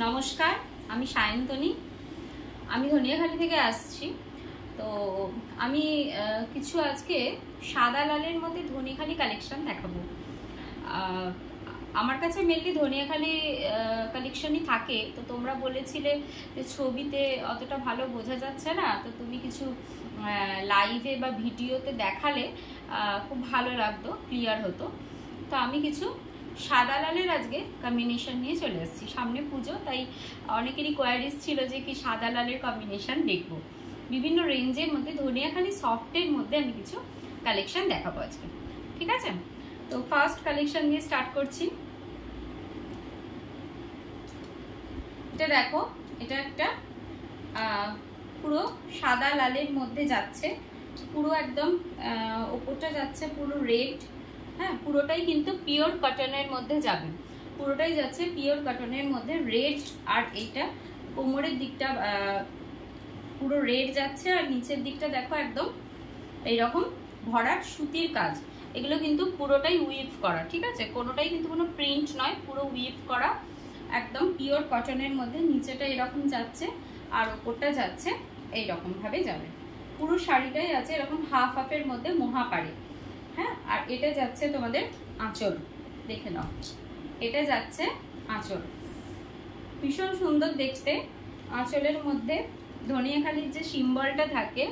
নমস্কার, আমি সায়ন্তনী। আমি ধনিয়াখালি থেকে আসছি। তো আমি কিছু আজকে সাদা লালের মধ্যে ধনিয়াখালি কালেকশন দেখাবো। আমার কাছে মেনলি ধনিয়াখালি কালেকশনই থাকে। তো তোমরা বলেছিলে যে ছবিতে অতটা ভালো বোঝা যাচ্ছে না, তো তুমি কিছু লাইভে বা ভিডিওতে দেখালে খুব ভালো লাগতো, ক্লিয়ার হতো। তো আমি কিছু সাদা লালের আজকে কম্বিনেশন নিয়ে চলে এসেছি। সামনে পুজো, তাই অনেকেরই কোয়ারিজ ছিল যে কি সাদা লালের কম্বিনেশন দেখবো। বিভিন্ন রেঞ্জের মধ্যে ধনিয়াখালি সফটের মধ্যে আমি কিছু কালেকশন দেখাবো আজকে, ঠিক আছে? তো ফার্স্ট কালেকশন দিয়ে স্টার্ট করছি। এটা দেখো, এটা একটা পুরো সাদা লালের মধ্যে যাচ্ছে, পুরো একদম ওপরটা যাচ্ছে পুরো রেড। হ্যাঁ, পুরোটাই কিন্তু পিওর কটনের মধ্যে যাবে, পুরোটাই যাচ্ছে পিওর কটনের মধ্যে রেড। আর এইটা কোমরের দিকটা পুরো রেড যাচ্ছে, আর নিচের দিকটা দেখো একদম এইরকম ভরাট সুতির কাজ। এগুলো কিন্তু পুরোটাই উইভ করা, ঠিক আছে? কোনোটাই কিন্তু কোনো প্রিন্ট নয়, পুরো উইভ করা, একদম পিওর কটনের মধ্যে। নিচেটা এরকম যাচ্ছে আর ওপরটা যাচ্ছে এইরকম ভাবে যাবে। পুরো শাড়িটাই আছে এরকম হাফ হাফের মধ্যে মোহাপাড়ে। হ্যাঁ, আর এটা যাচ্ছে তোমাদের আঁচল, দেখে নাও, এটা যাচ্ছে আঁচল। ভীষণ সুন্দর দেখতে। আঁচলের মধ্যে ধনিয়াখালির যে সিম্বলটা থাকে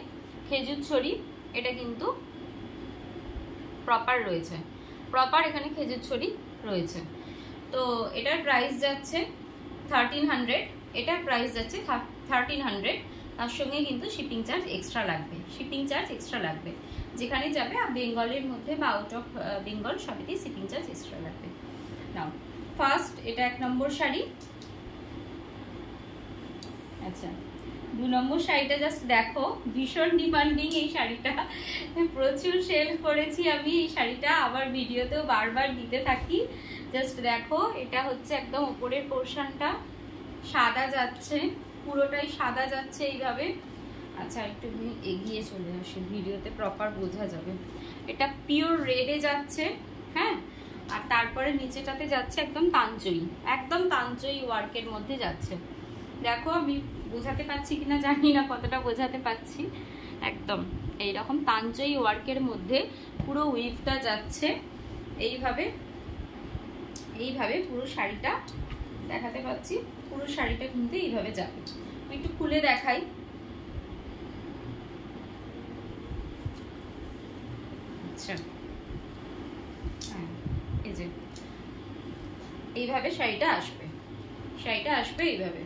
খেজুর ছড়ি, এটা কিন্তু প্রপার রয়েছে, প্রপার এখানে খেজুর ছড়ি রয়েছে। তো এটার প্রাইস যাচ্ছে 1300, এটার প্রাইস যাচ্ছে 1300। তার সঙ্গে কিন্তু শিপিং চার্জ এক্সট্রা লাগবে, শিপিং চার্জ এক্সট্রা লাগবে। যেখানে যাবে বেঙ্গলের মধ্যে বা আউট অফ বেঙ্গল সবেতেই শিপিং চার্জ এক্সট্রা লাগবে। নাও ফার্স্ট, এটা 1 নম্বর শাড়ি। আচ্ছা, 2 নম্বর শাড়িটা জাস্ট দেখো, ভীষণ ডিমান্ডিং এই শাড়িটা, প্রচুর সেল করেছি আমি এই শাড়িটা, আবার ভিডিওতেও বারবার দিতে থাকি। জাস্ট দেখো, এটা হচ্ছে একদম উপরের পোর্শনটা সাদা যাচ্ছে, পুরোটাই সাদা যাচ্ছে এইভাবে। আচ্ছা, একটু এগিয়ে চলে আসি, ভিডিওতে প্রপার বোঝা যাবে। এটা পিওর রেডে যাচ্ছে, হ্যাঁ। আর তারপরে নিচেটাতে যাচ্ছে একদম তাঞ্চই, একদম তাঞ্চই ওয়ার্কের মধ্যে যাচ্ছে। দেখো, আমি বোঝাতে পারছি কিনা জানি না, কতটা বোঝাতে পারছি। একদম এইরকম তাঞ্চই ওয়ার্কের মধ্যে পুরো উইভটা যাচ্ছে এইভাবে, এইভাবে পুরো শাড়িটা দেখাতে পাচ্ছি। পুরো শাড়িটা কিন্তু এইভাবে যাবে। আমি একটু খুলে দেখাই। আচ্ছা, হ্যাঁ, এই যে এইভাবে শাড়িটা আসবে, শাড়িটা আসবে এইভাবে।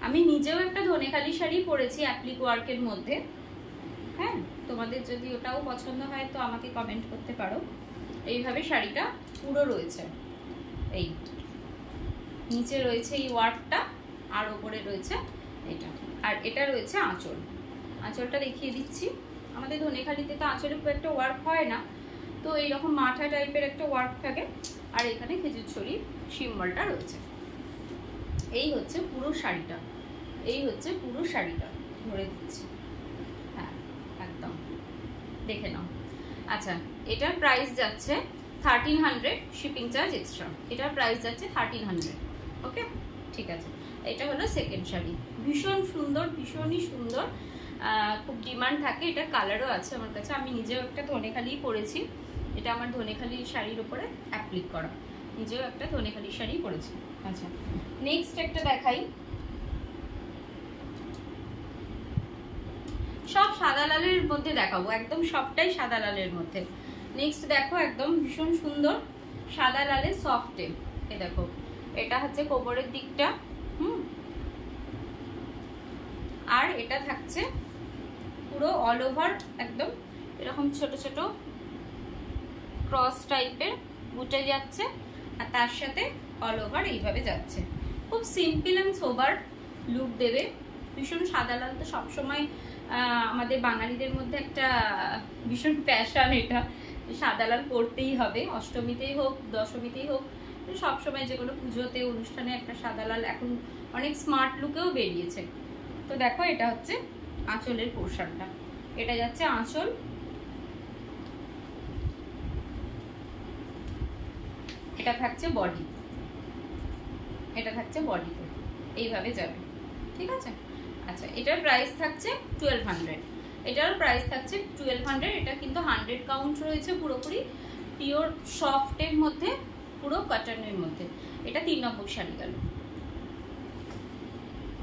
আমি নিজেও একটা ধনেখালি শাড়ি পরেছি অ্যাপ্লিক ওয়ার্কের মধ্যে। হ্যাঁ, তোমাদের যদি ওটাও পছন্দ হয় তো আমাকে কমেন্ট করতে পারো। এইভাবে শাড়িটা পুরো রয়েছে, এই নিচে রয়েছে এই ওয়ার্কটা, আর ওপরে রয়েছে এটা, আর এটা রয়েছে আঁচল। আঁচলটা দেখিয়ে দিচ্ছি। আমাদের ধনেখালিতে তো আঁচলে খুব একটা ওয়ার্ক হয় না, তো এইরকম মাথা টাইপের একটা ওয়ার্ক থাকে, আর এখানে খেজুর ছড়ির সিম্বলটা রয়েছে। এই হচ্ছে পুরো শাড়িটা, এই হচ্ছে পুরো শাড়িটা, ধরে দিচ্ছি। হ্যাঁ, একদম দেখে নাও। আচ্ছা, এটার প্রাইস যাচ্ছে 1300, শিপিং চার্জ এক্সট্রা। এটার প্রাইস যাচ্ছে 1300। ওকে, ঠিক আছে। এটা হলো সেকেন্ড শাড়ি। ভীষণ সুন্দর, ভীষণই সুন্দর, খুব ডিমান্ড থাকে। এটা কালারও আছে আমার কাছে, আমি নিজেও একটা ধনেখালি পরেছি। এটা আমার ধনেখালি শাড়ির উপরে অ্যাপ্লিক করা, নিজেও একটা ধনেখালি শাড়ি পরেছি। আচ্ছা, নেক্সট একটা দেখাই। সব সাদা লালের মধ্যে দেখাবো, একদম সবটাই সাদা লালের মধ্যে। নেক্সট দেখো, একদম ভীষণ সুন্দর সাদা লালের সফটে। এই দেখো, এটা হচ্ছে কোমরের দিকটা, আর এটা থাকছে পুরো অল ওভার একদম এরকম ছোট ছোট ক্রস টাইপের বুটে যাচ্ছে, আর তার সাথে অল ওভার এইভাবে যাচ্ছে। খুব সিম্পল এন্ড সোবার লুক দেবে। ভীষণ সাদা লাল তো সবসময় আমাদের বাঙালিদের মধ্যে একটা ভীষণ প্যাশন, এটা সাদা লাল পরতেই হবে। অষ্টমীতেই হোক, দশমীতেই হোক, সবসময় যে কোনো পুজোতে অনুষ্ঠানে একটা সাদা লাল এখন অনেক স্মার্ট লুকেও বেরিয়েছে। তো দেখো, এটা হচ্ছে আঁচলের পোর্শনটা, এটা যাচ্ছে আঁচল। এটা থাকছে বডি, এটা থাকছে বডিতে, এইভাবে যাবে, ঠিক আছে। আচ্ছা, এটার প্রাইস থাকছে 1200, এটার প্রাইস থাকছে 1200। এটা কিন্তু 100 কাউন্ট রয়েছে, পুরোপুরি পিওর সফটের মধ্যে, পুরো কটনের মধ্যে। এটা 3 নম্বর শাড়ি গেল।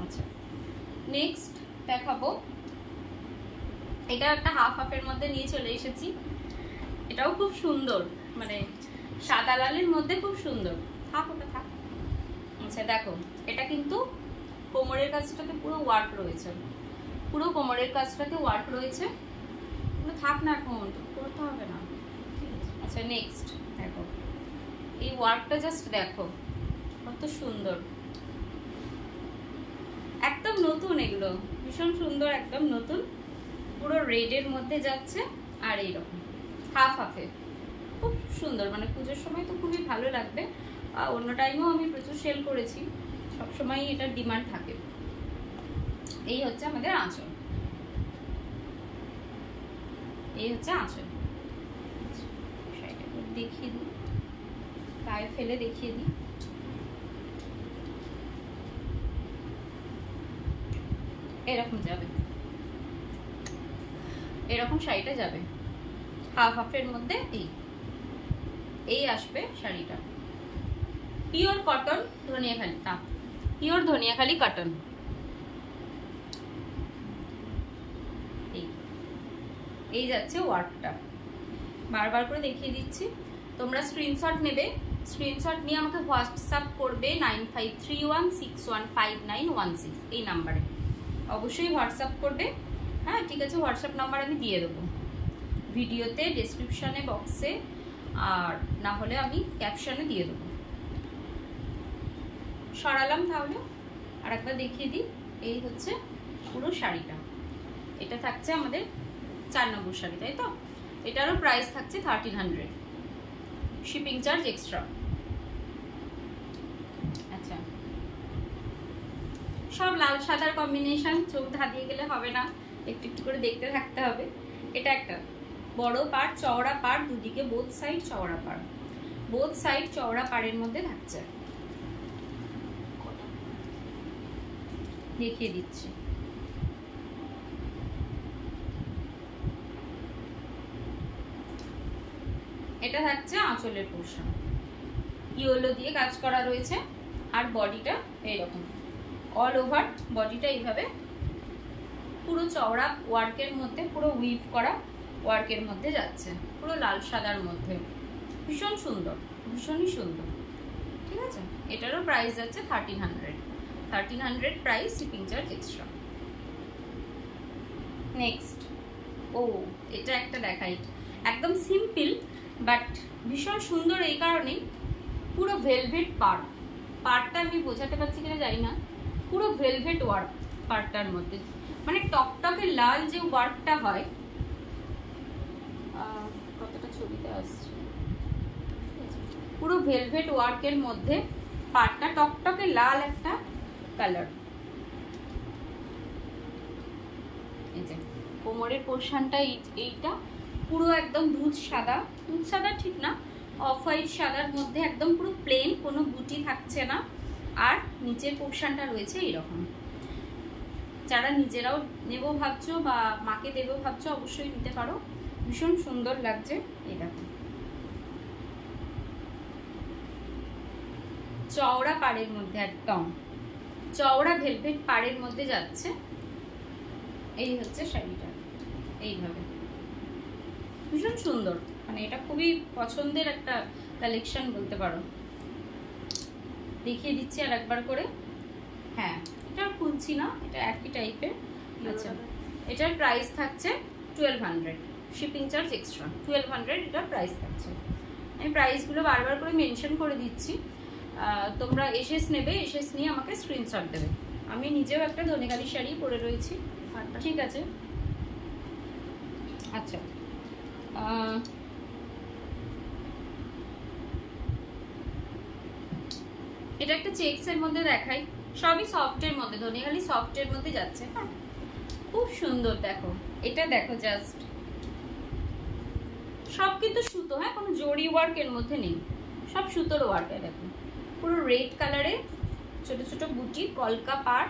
আচ্ছা, নেক্সট দেখাবো, এটা একটা হাফ হাফের মধ্যে নিয়ে চলে এসেছি। এটাও খুব সুন্দর, মানে সাদা লালের মধ্যে খুব সুন্দর। থাক ওটা থাক। আচ্ছা দেখো, এটা কিন্তু কোমরের কাছটাতে পুরো ওয়ার্ক রয়েছে, পুরো কোমরের কাছটাতে ওয়ার্ক রয়েছে। থাক না, এখন করতে হবে না। আচ্ছা নেক্সট দেখো, এই ওয়ার্কটা জাস্ট দেখো কত সুন্দর, একদম নতুন, এগুলো ভীষণ সুন্দর, একদম নতুন, পুরো রেডের মধ্যে যাচ্ছে। আর এইরকম হাফ হাফে খুব সুন্দর, মানে পুজোর সময় তো খুবই ভালো লাগবে। অন্য টাইমেও আমি প্রচুর সেল করেছি, সবসময় এটার ডিমান্ড থাকে। এই হচ্ছে আমাদের আঁচল, এই হচ্ছে আঁচল। দেখিয়ে দিই, গায়ে ফেলে দেখিয়ে দিই। এরকম যাবে, এরকম শাড়িটা যাবে হাফ হাফের মধ্যে। এই আসবে শাড়িটা, পিওর কটন ধনিয়াখালি, তা পিওর ধনিয়াখালি কটন। এই যাচ্ছে ওয়ার্কটা, বারবার করে দেখিয়ে দিচ্ছি। তোমরা স্ক্রিনশট নেবে, স্ক্রিনশট নিয়ে আমাকে হোয়াটসঅ্যাপ করবে 9531615916 এই নাম্বারে, অবশ্যই হোয়াটসঅ্যাপ করবে। হ্যাঁ ঠিক আছে, হোয়াটসঅ্যাপ নাম্বার আমি দিয়ে দেবো ভিডিওতে, ডেসক্রিপশনে বক্সে, আর না হলে আমি ক্যাপশনে দিয়ে দেবো। সরালাম তাহলে, আর একবার দেখিয়ে দিই। এই হচ্ছে পুরো শাড়িটা, এটা থাকছে আমাদের 4 নম্বর শাড়ি, তাই তো? এটারও প্রাইস থাকছে 1300, শিপিং চার্জ এক্সট্রা। আচ্ছা, সব লাল সাদার কম্বিনেশন, চোখ ধাঁধিয়ে গেলে হবে না, একটু একটু করে দেখতে থাকতে হবে। এটা একটা বড় পাড়, চওড়া পাড়, দুদিকে বোথ সাইড চওড়া পাড়, বোথ সাইড চওড়া পাড়ের মধ্যে থাকছে। দেখিয়ে দিচ্ছি। এটা থাকছে আঁচলের পোর্শন, ইয়েলো দিয়ে কাজ করা রয়েছে, আর বডিটা এইরকম অল ওভার বডিটা এইভাবে পুরো চওড়া ওয়ার্কের মধ্যে, পুরো উইভ করা ওয়ার্কের মধ্যে যাচ্ছে, পুরো লাল সাদার মধ্যে, ভীষণ সুন্দর, ভীষণই সুন্দর, ঠিক আছে। এটারও প্রাইস যাচ্ছে 1300 price, shipping charge extra. Next, ও এটা একটা দেখাই, একদম সিম্পল বাট ভীষণ সুন্দর, এই কারণেই পুরো ভেলভেট পাড়, পাড়টা আমি বোঝাতে পারছি কিনা জানি না, পুরো ভেলভেট ওয়ার্ক পাড়টার মধ্যে, মানে টকটকে লাল যে ওয়ার্কটা হয়, কতটা ছবিতে আসছে, পুরো ভেলভেট ওয়ার্কের মধ্যে পাড়টা টকটকে লাল একটা কালার। এই যে কোমরের পোর্শনটা এইটা পুরো একদম দুধ সাদা, দুধ সাদা ঠিক না, অফ হোয়াইট সাদার মধ্যে একদম পুরো প্লেন, কোনো বুটি থাকছে না। আর নিচের পোর্শনটা রয়েছে এইরকম। যারা নিজেরাও নেবো ভাবছো বা মাকে দেবো ভাবছো, অবশ্যই নিতে পারো, ভীষণ সুন্দর লাগছে। এই দেখো চওড়া পাড়ের মধ্যে, একদম চওড়া ভেলভেট পাড়ের মধ্যে যাচ্ছে। এই হচ্ছে শাড়িটা, এইভাবে ভীষণ সুন্দর, মানে এটা খুবই পছন্দের একটা কালেকশন বলতে পারো। দেখিয়ে দিচ্ছি আর একবার করে। হ্যাঁ, এটা খুলছি না, এটা একই টাইপের। আচ্ছা, এটার প্রাইস থাকছে 1200, শিপিং চার্জ এক্সট্রা 1200 এটার প্রাইস থাকছে। আমি প্রাইসগুলো বারবার করে মেনশন করে দিচ্ছি, তোমরা এসএস নেবে, এসএস নিয়ে আমাকে স্ক্রিনশট দেবে। আমি নিজেও একটা ধনেখালি শাড়ি পরে রয়েছি, ঠিক আছে। আচ্ছা, এটা একটা চেকসের মধ্যে দেখাই, সবই সফটের মধ্যে, ধনেখালি সফটের মধ্যে যাচ্ছে। হ্যাঁ, খুব সুন্দর, দেখো এটা দেখো, জাস্ট সব কিন্তু সুতো, হ্যাঁ কোনো জরি ওয়ার্ক এর মধ্যে নেই, সব সুতোর ওয়ার্কে দেখো, পুরো রেড কালারে ছোট ছোট বুটি, কলকা পাড়,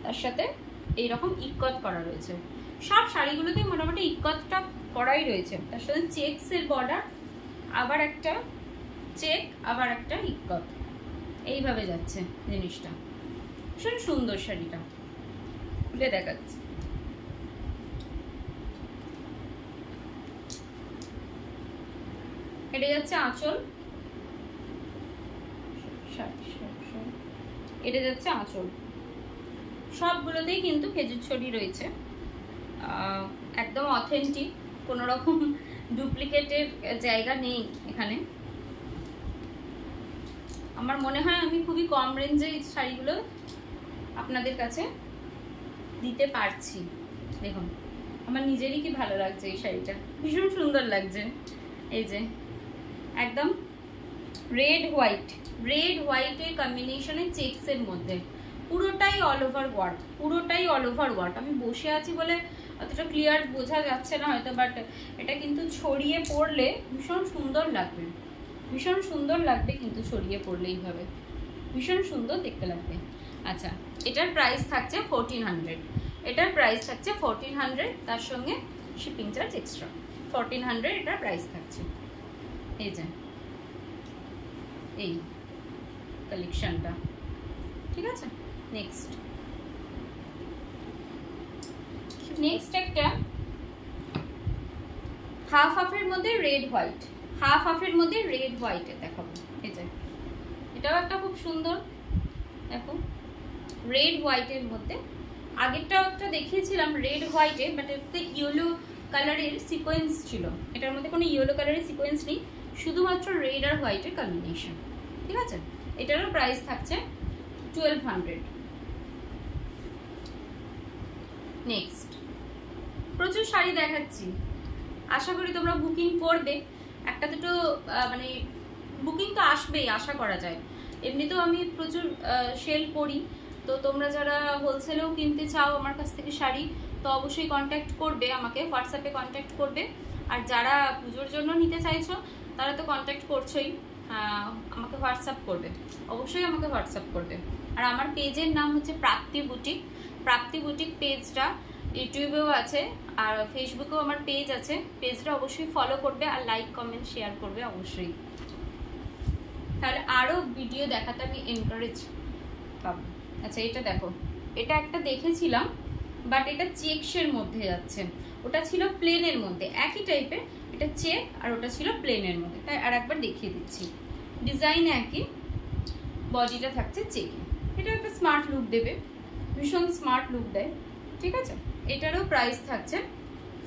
তার সাথে এইরকম ইক্কত করা রয়েছে। সব শাড়িগুলোতে মোটামুটি ইক্কতটা করাই রয়েছে, তার সাথে চেকসের বর্ডার, আবার একটা চেক, আবার একটা ইক্কত, এইভাবে যাচ্ছে জিনিসটা। ভীষণ সুন্দর শাড়িটা, খুলে দেখাচ্ছি। এটা যাচ্ছে আঁচল, এটা যাচ্ছে আঁচল। সবগুলোতেই কিন্তু খেজুর ছড়ি রয়েছে, একদম অথেন্টিক, কোনো রকম ডুপ্লিকেটের জায়গা নেই এখানে। আমার মনে হয় আমি খুবই কম রেঞ্জে এই শাড়িগুলো আপনাদের কাছে দিতে পারছি। দেখুন আমার নিজেরই কি ভালো লাগছে এই শাড়িটা, ভীষণ সুন্দর লাগছে। এই যে একদম রেড হোয়াইট, রেড হোয়াইটের কম্বিনেশনে চেকসের মধ্যে, পুরোটাই অল ওভার ওয়ার্ক, পুরোটাই অল ওভার ওয়ার্ক। আমি বসে আছি বলে অতটা ক্লিয়ার বোঝা যাচ্ছে না হয়তো, বাট এটা কিন্তু ছড়িয়ে পড়লে ভীষণ সুন্দর লাগবে, ভীষণ সুন্দর লাগবে কিন্তু ছড়িয়ে পড়লে এইভাবে ভীষণ সুন্দর দেখতে লাগবে। আচ্ছা, এটার প্রাইস থাকছে 1400, এটার প্রাইস থাকছে 1400, তার সঙ্গে শিপিং চার্জ এক্সট্রা 1400 এটার প্রাইস থাকছে। এই যে এই কালেকশনটা, ঠিক আছে। নেক্সট একটা হাফ হাফের মধ্যে রেড হোয়াইট, হাফ হাফের মধ্যে রেড হোয়াইটে দেখাবো। এই যে এটাও একটা খুব সুন্দর, দেখো রেড হোয়াইটের মধ্যে। আগেরটাও একটা দেখিয়েছিলাম রেড হোয়াইটে, বাট এতে ইয়েলো কালারের সিকোয়েন্স ছিল, এটার মধ্যে কোনো ইয়েলো কালারের সিকোয়েন্স নেই, শুধুমাত্র রেড আর হোয়াইটের কম্বিনেশন, ঠিক আছে। এটারও প্রাইস থাকছে 1200। নেক্সট প্রচুর শাড়ি দেখাচ্ছি, আশা করি তোমরা বুকিং করবে। একটা দুটো মানে বুকিং তো আসবেই, আশা করা যায়। এমনিতেও আমি প্রচুর সেল করি, তো তোমরা যারা হোলসেলেও কিনতে চাও আমার কাছ থেকে শাড়ি, তো অবশ্যই কন্ট্যাক্ট করবে আমাকে, হোয়াটসঅ্যাপে কন্ট্যাক্ট করবে। আর যারা পুজোর জন্য নিতে চাইছো তারা তো কন্ট্যাক্ট করছোই, আমাকে হোয়াটসঅ্যাপ করবে, অবশ্যই আমাকে হোয়াটসঅ্যাপ করবে। আর আমার পেজের নাম হচ্ছে প্রাপ্তি বুটিক। প্রাপ্তি বুটিক পেজটা ইউটিউবেও আছে আর ফেসবুকেও আমার পেজ আছে, পেজটা অবশ্যই ফলো করবে আর লাইক কমেন্ট শেয়ার করবে অবশ্যই, তাহলে আরও ভিডিও দেখাতে আমি এনকারেজ পাবো। আচ্ছা এটা দেখো, এটা একটা দেখেছিলাম বাট এটা চেকসের মধ্যে যাচ্ছে, ওটা ছিল প্লেনের মধ্যে একই টাইপের, এটা চেক আর ওটা ছিল প্লেনের মধ্যে, তাই আর একবার দেখিয়ে দিচ্ছি। ডিজাইন একই, বডিটা থাকছে চেকে, এটা একটা স্মার্ট লুক দেবে, ভীষণ স্মার্ট লুক দেয়, ঠিক আছে। এটারও প্রাইস থাকছে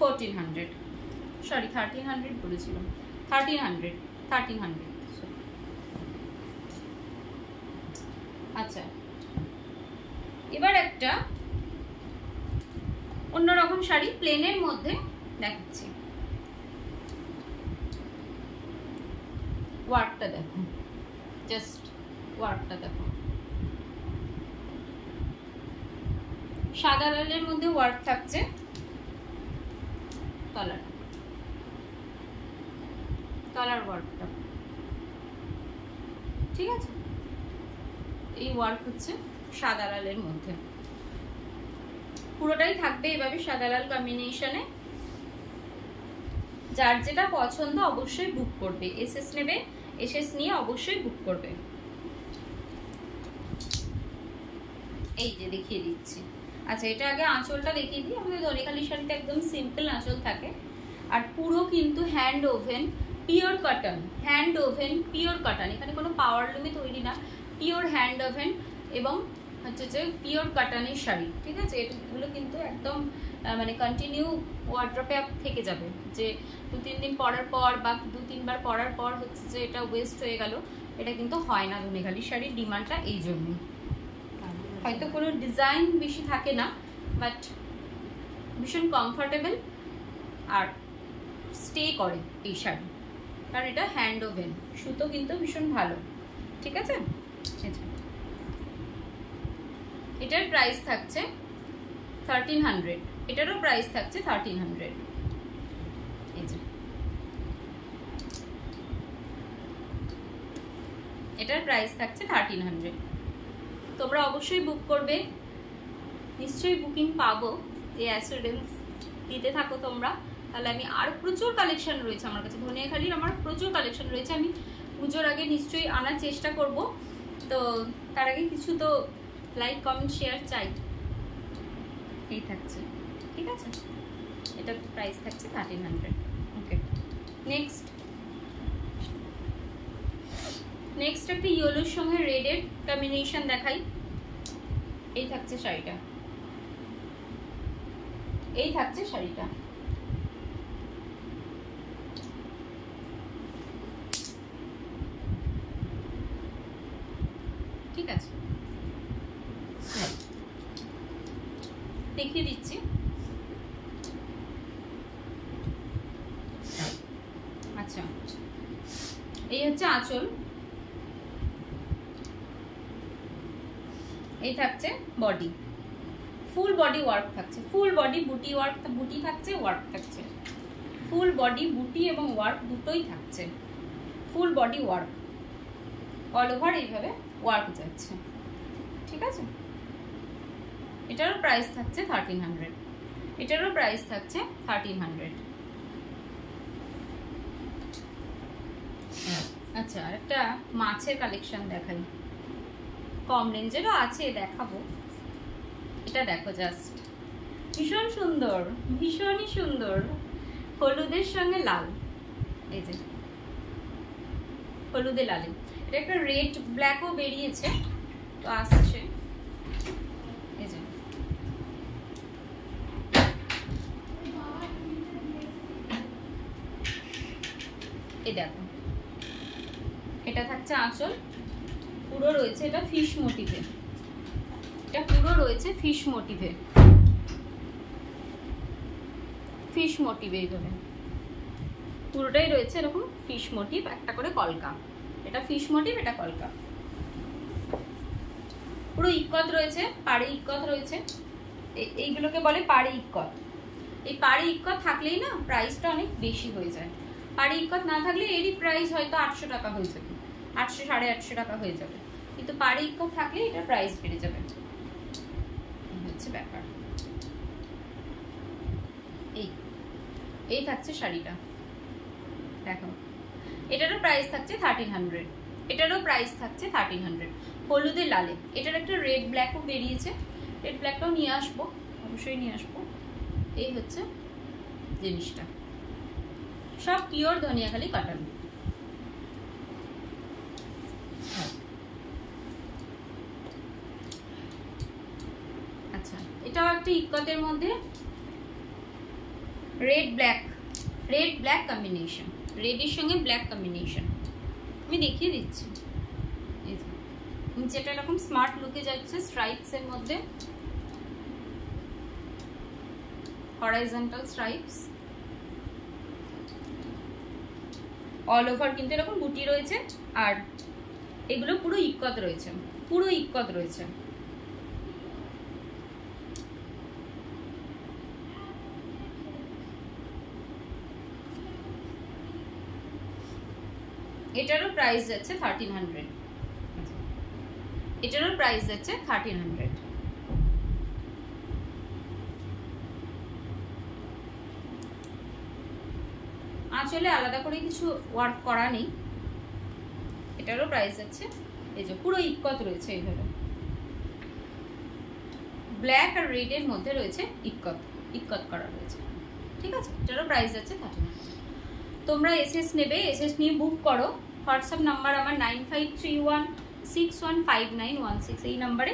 1400, সরি 1300 বলেছিলাম, 1300। আচ্ছা এবার একটা অন্যরকম শাড়ি প্লেনের মধ্যে দেখাচ্ছি, ওয়ার্কটা দেখো, জাস্ট ওয়ার্কটা দেখো, সাদা লালের মধ্যে ওয়ার্ক থাকছে, কালার ওয়ার্কটা, ঠিক আছে। এই ওয়ার্ক হচ্ছে সাদা লালের মধ্যে, পুরোটাই থাকবে এভাবে সাদা লাল কম্বিনেশনে। যার যেটা পছন্দ অবশ্যই বুক করবে, এসএস নেবে, এসএস নিয়ে অবশ্যই বুক করবে। এই যে দেখিয়ে দিচ্ছি। আচ্ছা এটা আগে আঁচলটা দেখিয়ে দিই। আমাদের ধনেখালি শাড়িটা একদম সিম্পল আঁচল থাকে, আর পুরো কিন্তু hand woven pure cotton, hand woven pure cotton, এখানে কোনো পাওয়ার লুমে তৈরি না, পিওর হ্যান্ড ওভেন এবং হচ্ছে যে পিওর কটনের শাড়ি, ঠিক আছে। এগুলো কিন্তু একদম মানে কন্টিনিউ ওয়ার্ড্রপে থেকে যাবে, যে 2-3 দিন পরার পর বা 2-3 বার পরার পর হচ্ছে যে এটা ওয়েস্ট হয়ে গেল, এটা কিন্তু হয় না ধনেখালি শাড়ির ডিমান্ডটা এই জন্যই। হয়তো কোনো ডিজাইন বেশি থাকে না, বাট ভীষণ কমফোর্টেবল আর স্টে করে এই শাড়ি, কারণ এটা হ্যান্ড ওভেন, সুতো কিন্তু ভীষণ ভালো, ঠিক আছে। এটার প্রাইস থাকছে 1300, এটারও প্রাইস থাকছে 1300। এই যে এটার প্রাইস থাকছে 1300। তোমরা অবশ্যই বুক করবে, নিশ্চয়ই বুকিং পাবো, এই অ্যাসুরেন্স দিতে থাকো তোমরা। তাহলে আমি আর প্রচুর কালেকশন রয়েছে আমার কাছে, ধনিয়াখালির আমার প্রচুর কালেকশন রয়েছে, আমি পুজোর আগে নিশ্চয়ই আনার চেষ্টা করব। তো তার আগে কিছু তো লাইক কমেন্ট শেয়ার চাই। এই থাকছে, ঠিক আছে, এটার প্রাইস থাকছে 1300। ওকে, নেক্সট একটা ইয়েলোর সঙ্গে রেডের কম্বিনেশন দেখাই। এই থাকছে শাড়িটা, এই থাকছে শাড়িটা। ঠিক আছে, দেখিয়ে দিচ্ছি। আচ্ছা, এই হচ্ছে আঁচল, এই থাকছে বডি, ফুল বডি ওয়ার্ক থাকছে, ফুল বডি বুটি ওয়ার্ক, বুটি থাকছে, ওয়ার্ক থাকছে, ফুল বডি বুটি এবং ওয়ার্ক দুটোই থাকছে, full body work all over এইভাবে ওয়ার্ক যাচ্ছে। ঠিক আছে, এটারও প্রাইস থাকছে 1300, এটারও প্রাইস থাকছে 1300। আচ্ছা, আর একটা মাছের কালেকশন দেখাই, কম রেঞ্জেরও আছে, দেখাবো। এটা দেখো, জাস্ট ভীষণ সুন্দর, ভীষণই সুন্দর, হলুদের সঙ্গে লাল, এই যে হলুদে লালে, এটা একটা রেড ব্ল্যাকও বেরিয়েছে, তো আসছে, এই যে এই দেখো, এটা থাকছে আঁচল, পুরো রয়েছে এটা ফিশ মোটিভে, এটা পুরো রয়েছে ফিশ মোটিভে, ফিশ মোটিভ এইভাবে পুরোটাই রয়েছে এরকম ফিশ মোটিভ, একটা করে কলকা, এটা ফিশ মোটিভ, এটা কলকা, পুরো ইক্কত রয়েছে, পাড়ে ইক্কত রয়েছে, এইগুলোকে বলে পাড়ে ইক্কত। এই পাড়ে ইক্কত থাকলেই না প্রাইসটা অনেক বেশি হয়ে যায়, পাড়ে ইক্কত না থাকলে এরই প্রাইস হয়তো 800 টাকা হয়ে যাবে, 800 850 টাকা হয়ে যাবে, কিন্তু পাড়ে ইক্কত থাকলে এটার প্রাইস বেড়ে যাবে, হচ্ছে ব্যাপার। এই থাকছে শাড়িটা, দেখো, এটারও প্রাইস থাকছে 1300, এটারও প্রাইস থাকছে 1300, হলুদে লালে, এটার একটা রেড ব্ল্যাকও বেরিয়েছে, রেড ব্ল্যাকটাও নিয়ে আসবো, অবশ্যই নিয়ে আসবো। এই হচ্ছে জিনিসটা, সব পিওর ধনিয়াখালি কটন। আচ্ছা, এটাও একটা ইক্কতের মধ্যে রেড ব্ল্যাক কম্বিনেশন, রেডের সঙ্গে ব্ল্যাক কম্বিনেশন, আমি দেখিয়ে দিচ্ছি। নিচেটা এরকম স্মার্ট লুকে যাচ্ছে, স্ট্রাইপস এর মধ্যে হরাইজন্টাল স্ট্রাইপস, অল ওভার কিন্তু এরকম বুটি রয়েছে, আর এগুলো পুরো ইক্কত রয়েছে, পুরো ইক্কত রয়েছে। এটারও প্রাইস যাচ্ছে 1300, এটারও প্রাইস যাচ্ছে 1300। আঁচলে আলাদা করে কিছু ওয়ার্ক করা নেই, এটারও প্রাইস যাচ্ছে, এই যে পুরো ইক্কত রয়েছে, এইভাবে ব্ল্যাক আর রেড এর মধ্যে রয়েছে ইক্কত করা রয়েছে। ঠিক আছে, এটারও প্রাইস যাচ্ছে 1300। তোমরা এসএস নেবে, এসএস নিয়ে বুক করো, হোয়াটসঅ্যাপ নাম্বার আমার 9531615916, এই নাম্বারে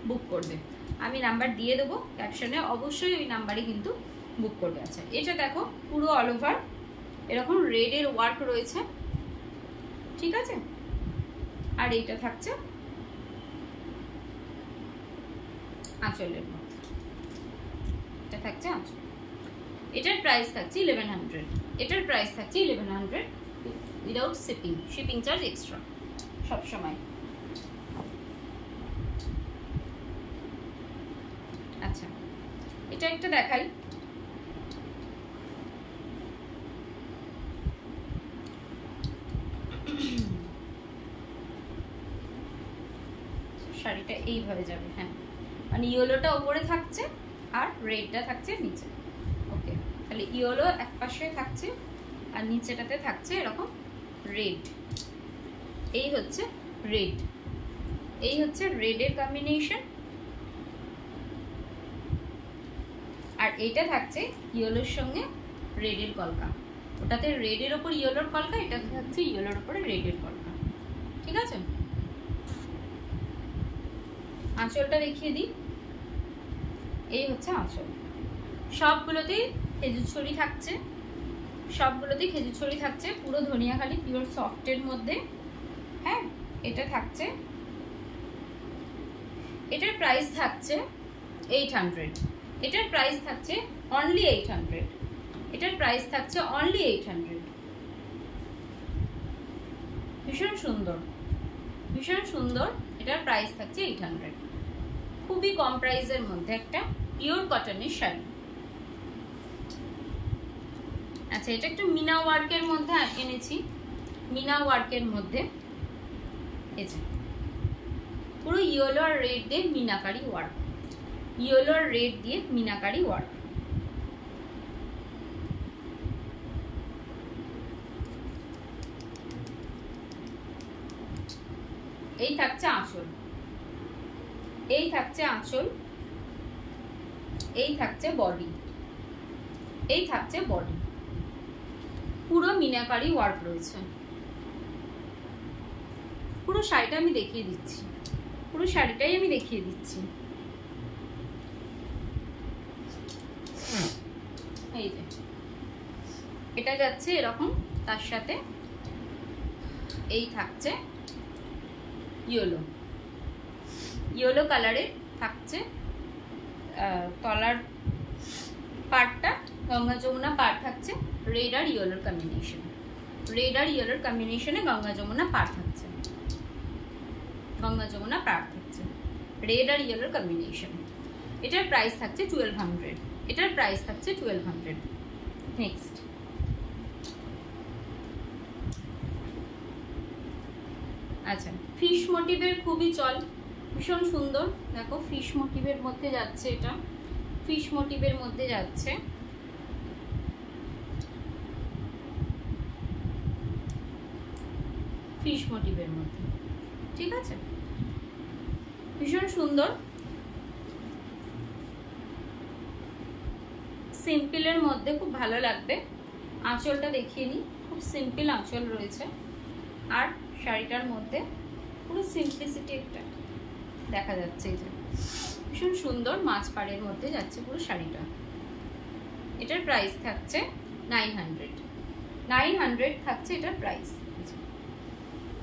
বুক করবে, আমি নাম্বার দিয়ে দেবো ক্যাপশনে, অবশ্যই ওই নাম্বারে কিন্তু বুক করবে। আচ্ছা, এটা দেখো পুরো অল ওভার এরকম রেডের ওয়ার্ক রয়েছে, ঠিক আছে, আর এইটা থাকছে আঁচলের মধ্যে, এটা থাকছে আঁচল, এটার প্রাইস থাকছে 1100, এটার প্রাইস থাকছে 1100 উইদাউট শিপিং চার্জ এক্সট্রা সব সময়। আচ্ছা, এটা একটা দেখাই, শাড়িটা এইভাবে যাবে। হ্যাঁ, মানে ইয়েলোটা ওপরে থাকছে আর রেডটা থাকছে নিচে। ওকে, তাহলে ইয়েলো এক পাশে থাকছে আর নিচেটাতে থাকছে এরকম রেড। এই হচ্ছে রেড, এই হচ্ছে রেডের কম্বিনেশন। আর এইটা থাকছে ইয়েলোর সঙ্গে রেডের কলকা। ওটাতে রেডের ওপর ইয়েলোর কলকা, এটা থাকছে ইয়েলোর ওপরে রেডের কলকা। ঠিক আছে, আঁচলটা দেখিয়ে দিই। এই হচ্ছে আঁচল। সবগুলোতেই খেজুর ছড়ি থাকছে, সবগুলোতেই খেজুর ছড়ি থাকছে, পুরো ধনিয়াখালি পিওর সফটের মধ্যে। হ্যাঁ, এটা থাকছে, এটার প্রাইস থাকছে 800। এটার প্রাইস থাকছে অনলি 800। এটার প্রাইস থাকছে অনলি 800। ভীষণ সুন্দর, ভীষণ সুন্দর। এটার প্রাইস থাকছে 800। খুবই কম প্রাইসের মধ্যে একটা পিওর কটনের শাড়ি। আচ্ছা, এটা একটু মিনা ওয়ার্কের মধ্যে এনেছি, মিনা ওয়ার্কের মধ্যে। এই যে পুরো ইয়েলো আর রেড দিয়ে মিনাকারি ওয়ার্ক, ইয়েলো আর রেড দিয়ে মিনাকারি ওয়ার্ক। এই থাকছে আঁচল, এই থাকছে আঁচল, এই থাকছে বডি, এই থাকছে বডি। পুরো মিনাকারি ওয়ার্ক রয়েছে। পুরো শাড়িটা আমি দেখিয়ে দিচ্ছি, পুরো শাড়িটাই আমি দেখিয়ে দিচ্ছি। এই যে এটা যাচ্ছে এরকম, তার সাথে এই থাকছে ইয়েলো, ইয়েলো কালারের থাকছে তলার পার্টটা, গঙ্গা যমুনা পাড় থাকছে রেড আর ইয়েলোর কম্বিনেশন, রেড আর ইয়েলোর কম্বিনেশনে গঙ্গা যমুনা পাড় থাকছে, গঙ্গা যমুনা পাড় থাকছে রেড আর ইয়েলোর কম্বিনেশন। এটার প্রাইস থাকছে 1200। এটার প্রাইস থাকছে 1200। নেক্সট, আচ্ছা, ফিশ মোটিভের খুবই চল, ভীষণ সুন্দর। দেখো ফিশ মোটিভের মধ্যে যাচ্ছে, এটা ফিশ মোটিভের মধ্যে যাচ্ছে। ফিশ মোটিভের মধ্যে, ঠিক আছে, ভীষণ সুন্দর। সিম্পলের মধ্যে খুব ভালো লাগবে। আঁচলটা দেখিয়ে নিই, খুব সিম্পল আঁচল রয়েছে। আর শাড়িটার মধ্যে পুরো সিম্পলিসিটি একটা দেখা যাচ্ছে। এই যে ভীষণ সুন্দর মাছ পাড়ের মধ্যে যাচ্ছে পুরো শাড়িটা। এটার প্রাইস থাকছে 900। 900 থাকছে এটার প্রাইস,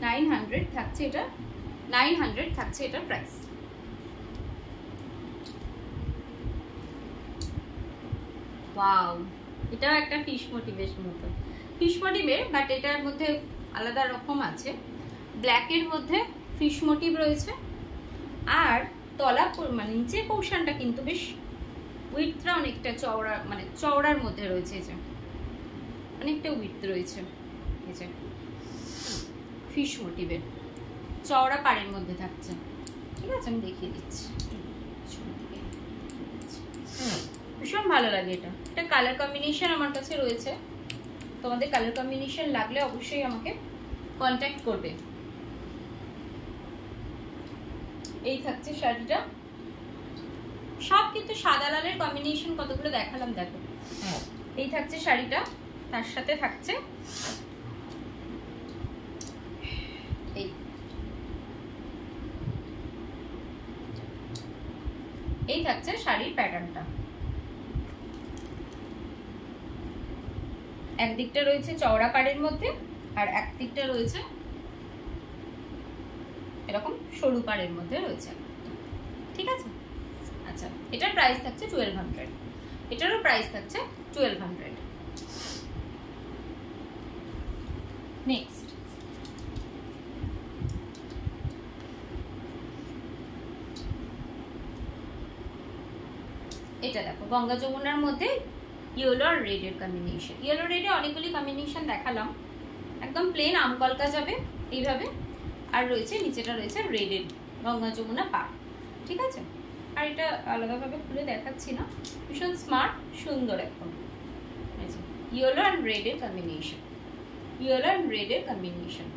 900 থাকছে এটা, 900 থাকছে এটার প্রাইস। ওয়াও, এটাও একটা ফিশ মোটিভের মতো, ফিশ মোটিভের, বাট এটার মধ্যে আলাদা রকম আছে। ব্ল্যাকের মধ্যে ফিশ মোটিভ রয়েছে, আর তলা মানে নিচের পোর্শনটা কিন্তু বেশ উইথটা অনেকটা চওড়া, মানে চওড়ার মধ্যে রয়েছে। এই যে অনেকটা উইথ রয়েছে, এই যে ফিশ মোটিভের চওড়া পাড়ের মধ্যে থাকছে। ঠিক আছে, আমি দেখিয়ে দিচ্ছি। ভীষণ ভালো লাগে এটা। এটা কালার কম্বিনেশন আমার কাছে রয়েছে, তোমাদের কালার কম্বিনেশন লাগলে অবশ্যই আমাকে কন্ট্যাক্ট করবে। এই থাকছে শাড়িটা, সব কিন্তু সাদা লালের কম্বিনেশন কতগুলো দেখালাম, দেখো। এই থাকছে শাড়িটা, তার সাথে থাকছে এই, এই থাকছে শাড়ির প্যাটার্নটা। একদিকটা রয়েছে চওড়া পাড়ের মধ্যে, আর একদিকটা রয়েছে এরকম সরু পাড়ের মধ্যে রয়েছে। ঠিক আছে, আচ্ছা, এটার প্রাইস থাকছে 1200। এটারও প্রাইস থাকছে 1200। নেক্সট, এটা দেখো গঙ্গা যমুনার মধ্যে ইয়েলো আর রেডের কম্বিনেশন। ইয়েলো রেডে অনেকগুলি কম্বিনেশন দেখালাম। একদম প্লেন আমকলকা যাবে এইভাবে, আর রয়েছে নিচেটা রয়েছে রেডের গঙ্গা যমুনা পার, ঠিক আছে। আর এটা আলাদাভাবে খুলে দেখাচ্ছি না, ভীষণ স্মার্ট সুন্দর একদম। ইয়েলো অ্যান্ড রেডের কম্বিনেশন, ইয়েলো অ্যান্ড রেডের কম্বিনেশন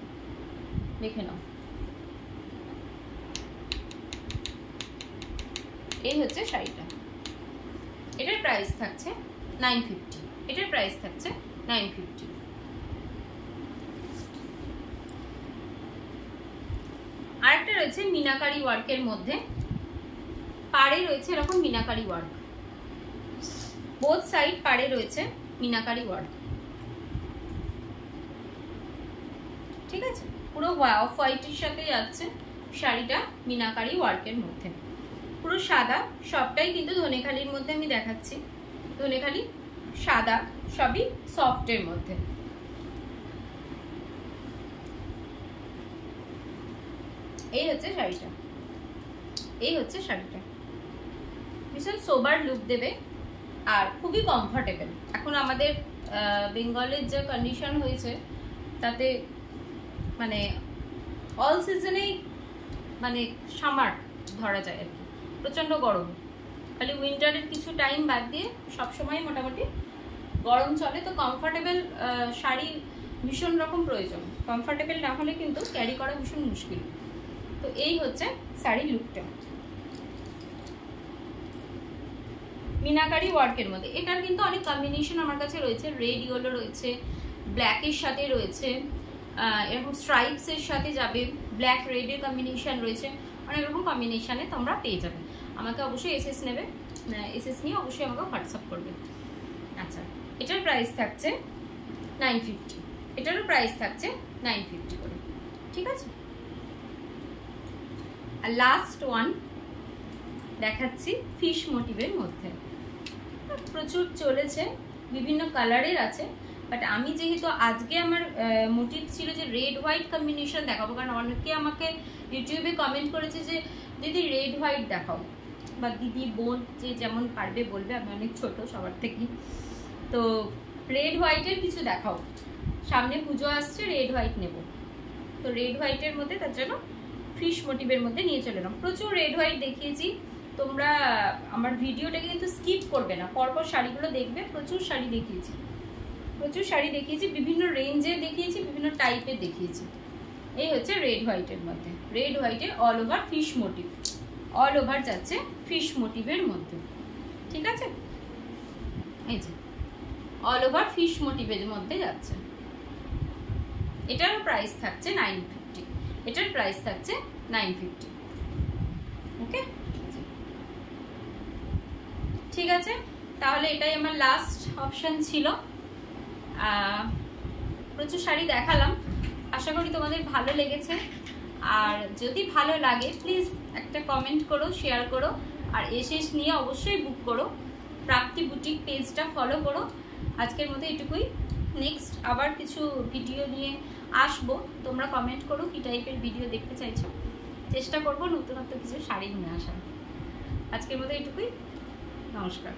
দেখে নাও। এই হচ্ছে শাড়িটা, এটার প্রাইস থাকছে 950, এটার প্রাইস থাকছে 950। আরেকটা রয়েছে মিনাকারি ওয়ার্কের মধ্যে, পাড়ে রয়েছে এরকম মিনাকারি ওয়ার্ক, বোথ সাইড পাড়ে রয়েছে মিনাকারি ওয়ার্ক, ঠিক আছে। পুরো অফ হোয়াইটের সাথে যাচ্ছে শাড়িটা মিনাকারি ওয়ার্কের মধ্যে, পুরো সাদা, সবটাই কিন্তু ধনেখালির মধ্যে আমি দেখাচ্ছি, ধনেখালি সাদা, সবই সফটের মধ্যে। এই হচ্ছে শাড়িটা, এই হচ্ছে শাড়িটা, ভীষণ সোবার লুক দেবে আর খুবই কমফোর্টেবল। এখন আমাদের বেঙ্গলের যে কন্ডিশন হয়েছে তাতে মানে অল সিজনেই মানে সামার ধরা যায় আর কি, প্রচণ্ড গরম, খালি উইন্টারের কিছু টাইম বাদ দিয়ে সবসময় মোটামুটি গরম চলে। তো কমফোর্টেবল শাড়ি ভীষণ রকম প্রয়োজন, কমফোর্টেবল না হলে কিন্তু ক্যারি করা ভীষণ মুশকিল। তো এই হচ্ছে শাড়ির লুকটা মিনাকারি ওয়ার্কের মধ্যে। এটার কিন্তু অনেক কম্বিনেশন আমার কাছে রয়েছে, রেড ইয়েলো রয়েছে, ব্ল্যাকের সাথে রয়েছে, এরকম স্ট্রাইপসের সাথে যাবে, ব্ল্যাক রেডের কম্বিনেশন রয়েছে, অনেক রকম কম্বিনেশনে তোমরা পেয়ে যাবে। আমাকে অবশ্যই এসএস নেবে, এসএস নিয়ে অবশ্যই আমাকে হোয়াটসঅ্যাপ করবে। আচ্ছা, এটার প্রাইস থাকছে 950, এটারও প্রাইস থাকছে 950 করে, ঠিক আছে। আর লাস্ট ওয়ান দেখাচ্ছি ফিশ মোটিভের মধ্যে, প্রচুর চলেছে, বিভিন্ন কালারের আছে, বাট আমি যেহেতু আজকে আমার মোটিভ ছিল যে রেড হোয়াইট কম্বিনেশন দেখাবো, কারণ অনেকে আমাকে ইউটিউবে কমেন্ট করেছে যে দিদি রেড হোয়াইট দেখাও, বা দিদি বোন যে যেমন পারবে বলবে, আমি অনেক ছোট সবার থেকে, তো রেড হোয়াইটের কিছু দেখাও, সামনে পুজো আসছে, রেড হোয়াইট নেব, তো রেড হোয়াইটের মধ্যে তার জন্য ফিশ মোটিভের মধ্যে নিয়ে চলে এলাম। প্রচুর রেড হোয়াইট দেখিয়েছি, তোমরা আমার ভিডিওটাকে কিন্তু স্কিপ করবে না, পরপর শাড়িগুলো দেখবে, প্রচুর শাড়ি দেখিয়েছি, প্রচুর শাড়ি দেখিয়েছি, বিভিন্ন রেঞ্জে দেখিয়েছি, বিভিন্ন টাইপের দেখিয়েছি। এই হচ্ছে রেড হোয়াইটের মধ্যে, রেড হোয়াইটে all over fish motif, all over যাচ্ছে ফিশ মোটিভের মধ্যে, ঠিক আছে। এই যে অল ওভার ফিশ মোটিভের মধ্যে যাচ্ছে, এটার প্রাইস থাকছে 950, এটার প্রাইস থাকছে 950, ওকে, ঠিক আছে। তাহলে এটাই আমার লাস্ট অপশন ছিল। প্রচুর শাড়ি দেখালাম, আশা করি তোমাদের ভালো লেগেছে, আর যদি ভালো লাগে প্লিজ একটা কমেন্ট করো, শেয়ার করো, আর এসএস নিয়ে অবশ্যই বুক করো, প্রাপ্তি বুটিক পেজটা ফলো করো। আজকের মতো এটুকুই, নেক্সট আবার কিছু ভিডিও নিয়ে আসবো, তোমরা কমেন্ট করো কি টাইপের ভিডিও দেখতে চাইছো, চেষ্টা করবো নতুনত্ব কিছু শাড়ি নিয়ে আসার। আজকের মতো এটুকুই, নমস্কার।